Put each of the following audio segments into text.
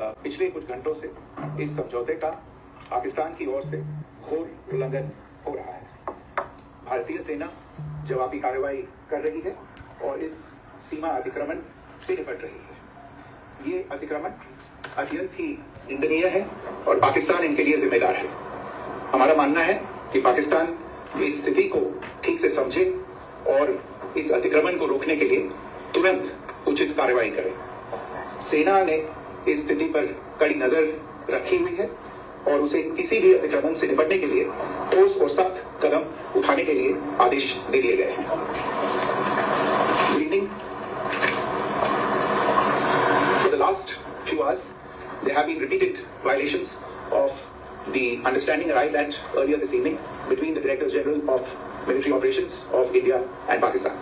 पिछले कुछ घंटों से इस समझौते का पाकिस्तान की ओर से घोर उल्लंघन हो रहा है। भारतीय सेना जवाबी कार्रवाई कर रही है और इस सीमा अतिक्रमण से निपट रही है। ये अतिक्रमण अत्यंत ही निंदनीय है और पाकिस्तान इनके लिए जिम्मेदार है। हमारा मानना है कि पाकिस्तान इस स्थिति को ठीक से समझे और इस अतिक्रमण को रोकने के लिए तुरंत उचित कार्रवाई करे। सेना ने इस स्थिति पर कड़ी नजर रखी हुई है और उसे किसी भी अतिक्रमण से निपटने के लिए ठोस और सख्त कदम उठाने के लिए आदेश दे दिए गए हैं। For the last few hours, there have been repeated violations of the understanding arrived at earlier this evening between the Directors General of Military Operations of India and Pakistan.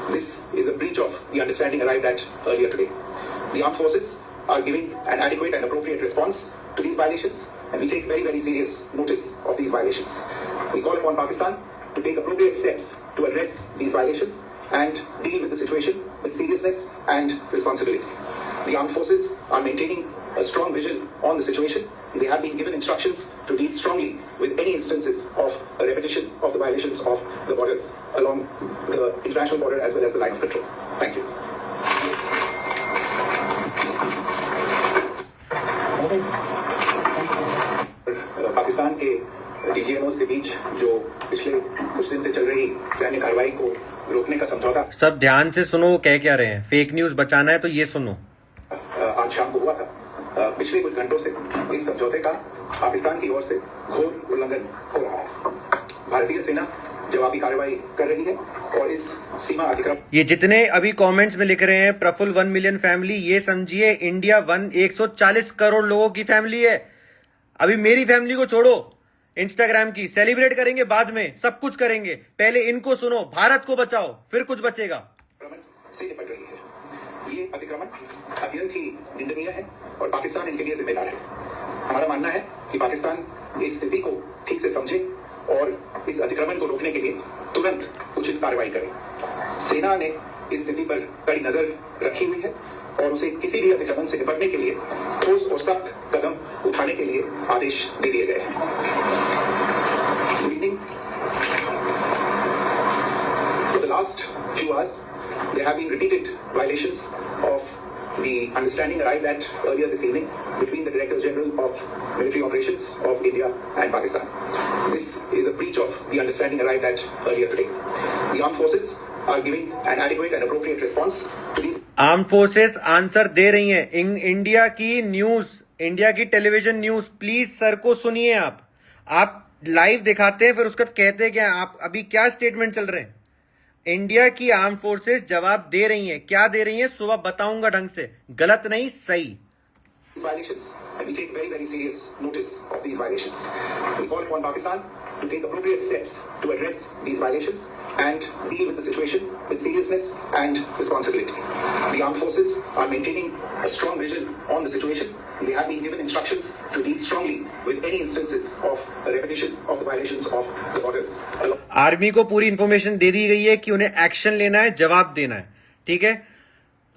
This is a breach of the understanding arrived at earlier today. The armed forces are giving an adequate and appropriate response to these violations, and we take very, very serious notice of these violations. We call upon Pakistan to take appropriate steps to address these violations and deal with the situation with seriousness and responsibility. The armed forces are maintaining a strong vigil on the situation. They have been given instructions to deal strongly with any instances of a repetition of the violations of the borders along the international border as well as the line of control. Thank you. Pakistan के डीजीएमओस के बीच जो पिछले कुछ दिन से चल रही सैन्य कार्रवाई को रोकने का समझौता, सब ध्यान से सुनो कह क्या रहे हैं। फेक न्यूज बचाना है तो ये सुनो। आज शाम को हुआ था। पिछले कुछ घंटों से इस समझौते का पाकिस्तान की ओर से घोर उल्लंघन हो रहा है। भारतीय सेना जवाबी कार्रवाई कर रही है और इस सीमा अतिक्रमण, ये जितने अभी कमेंट्स में लिख रहे हैं प्रफुल्ल 1 मिलियन फैमिली, ये समझिए इंडिया 140 करोड़ लोगों की फैमिली है। अभी मेरी फैमिली को छोड़ो, इंस्टाग्राम की सेलिब्रेट करेंगे बाद में, सब कुछ करेंगे, पहले इनको सुनो, भारत को बचाओ, फिर कुछ बचेगा। से निपट रही है। ये अतिक्रमण अत्यंत ही निंदनीय है और पाकिस्तान इनके लिए जिम्मेदार है। हमारा मानना है कि पाकिस्तान इस स्थिति को ठीक से समझे और इस अतिक्रमण को रोकने के लिए तुरंत उचित कार्रवाई करे। सेना ने इस स्थिति पर कड़ी नजर रखी हुई है और उसे किसी भी अतिक्रमण से निपटने के लिए ठोस और सख्त कदम उठाने के लिए आदेश दे दिए गए हैं। For the last few hours, there have been repeated violations of the understanding arrived at earlier this evening between the Directors General of Military Operations of India and Pakistan. This is a breach of the understanding arrived at earlier today. The armed forces are giving an adequate and appropriate response to these. Arm forces answer दे रही हैं। India की news, India की television news, please sir को सुनिए। आप live दिखाते हैं फिर उसका कहते हैं क्या, आप अभी क्या स्टेटमेंट चल रहे हैं। इंडिया की आर्म फोर्सेस जवाब दे रही हैं। क्या दे रही हैं सुबह बताऊंगा ढंग से, गलत नहीं सही। Violations, and we take very, very serious notice of these violations. We call upon Pakistan to take appropriate steps to address these violations and deal with the situation with seriousness and responsibility. The armed forces are maintaining a strong vigil on the situation. They have been given instructions to deal strongly with any instances of a repetition of the violations of the borders. Army को पूरी information दे दी गई है कि उन्हें action लेना है, जवाब देना है। ठीक है,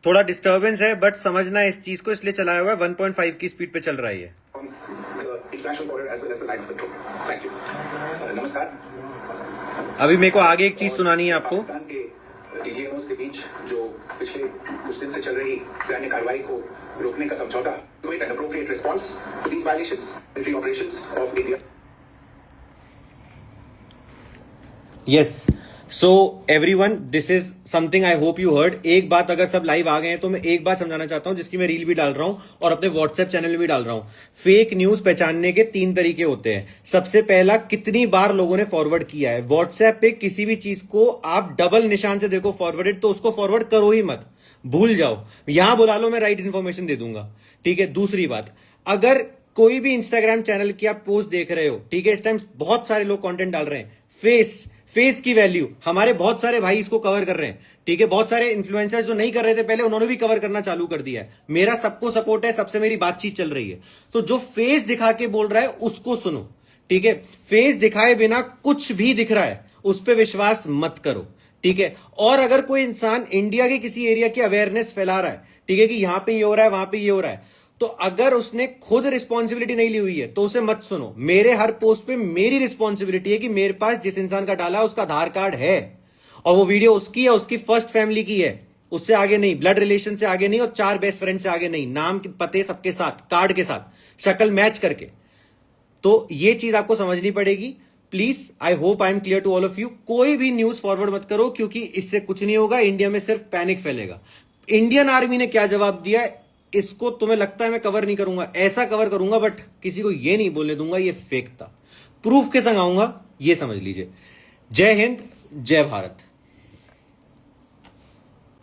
थोड़ा डिस्टर्बेंस है बट समझना है इस चीज को, इसलिए चलाया हुआ है 1.5 की स्पीड पे चल रहा है। नमस्कार। अभी मेरे को आगे एक चीज सुनानी है आपको। पाकिस्तान के डीजीएमओस के बीच जो पिछले कुछ दिन से चल रही सैन्य कार्रवाई को रोकने का समझौता, an appropriate response to these violations, military operations of India. Yes, so everyone, this is something I hope you heard. एक बात, अगर सब लाइव आ गए हैं तो मैं एक बात समझाना चाहता हूं, जिसकी मैं रील भी डाल रहा हूं और अपने व्हाट्सएप चैनल में भी डाल रहा हूं। फेक न्यूज पहचानने के 3 तरीके होते हैं। सबसे पहला, कितनी बार लोगों ने फॉरवर्ड किया है। व्हाट्सएप पे किसी भी चीज को आप डबल निशान से देखो फॉरवर्डेड, तो उसको फॉरवर्ड करो ही मत, भूल जाओ। यहां बुला लो, मैं राइट इन्फॉर्मेशन दे दूंगा। ठीक है। दूसरी बात, अगर कोई भी इंस्टाग्राम चैनल की आप पोस्ट देख रहे हो, ठीक है, इस टाइम बहुत सारे लोग कंटेंट डाल रहे हैं, फेस की वैल्यू, हमारे बहुत सारे भाई इसको कवर कर रहे हैं। ठीक है, बहुत सारे इन्फ्लुएंसर्स जो नहीं कर रहे थे पहले, उन्होंने भी कवर करना चालू कर दिया है। मेरा सबको सपोर्ट है, सबसे मेरी बातचीत चल रही है। तो जो फेस दिखा के बोल रहा है उसको सुनो। ठीक है, फेस दिखाए बिना कुछ भी दिख रहा है उस पर विश्वास मत करो। ठीक है, और अगर कोई इंसान इंडिया के किसी एरिया की अवेयरनेस फैला रहा है, ठीक है, कि यहां पे ये हो रहा है, वहां पे ये हो रहा है, तो तो अगर उसने खुद रिस्पॉन्सिबिलिटी नहीं ली हुई है तो उसे मत सुनो। मेरे हर पोस्ट पे मेरी रिस्पॉन्सिबिलिटी है कि मेरे पास जिस इंसान का डाला है उसका आधार कार्ड है, और वो वीडियो उसकी है, उसकी फर्स्ट फैमिली की है, उससे आगे नहीं, ब्लड रिलेशन से आगे नहीं, और 4 बेस्ट फ्रेंड से आगे नहीं, नाम के पते सबके साथ, कार्ड के साथ, शक्ल मैच करके। तो ये चीज आपको समझनी पड़ेगी। Please, I hope I am clear to all of you. कोई भी न्यूज फॉरवर्ड मत करो, क्योंकि इससे कुछ नहीं होगा, इंडिया में सिर्फ पैनिक फैलेगा। इंडियन आर्मी ने क्या जवाब दिया है, इसको तुम्हें लगता है मैं कवर नहीं करूंगा? ऐसा कवर करूंगा, बट किसी को ये नहीं बोलने दूंगा ये फेक था। प्रूफ के संग आऊंगा, ये समझ लीजिए। जय हिंद, जय भारत।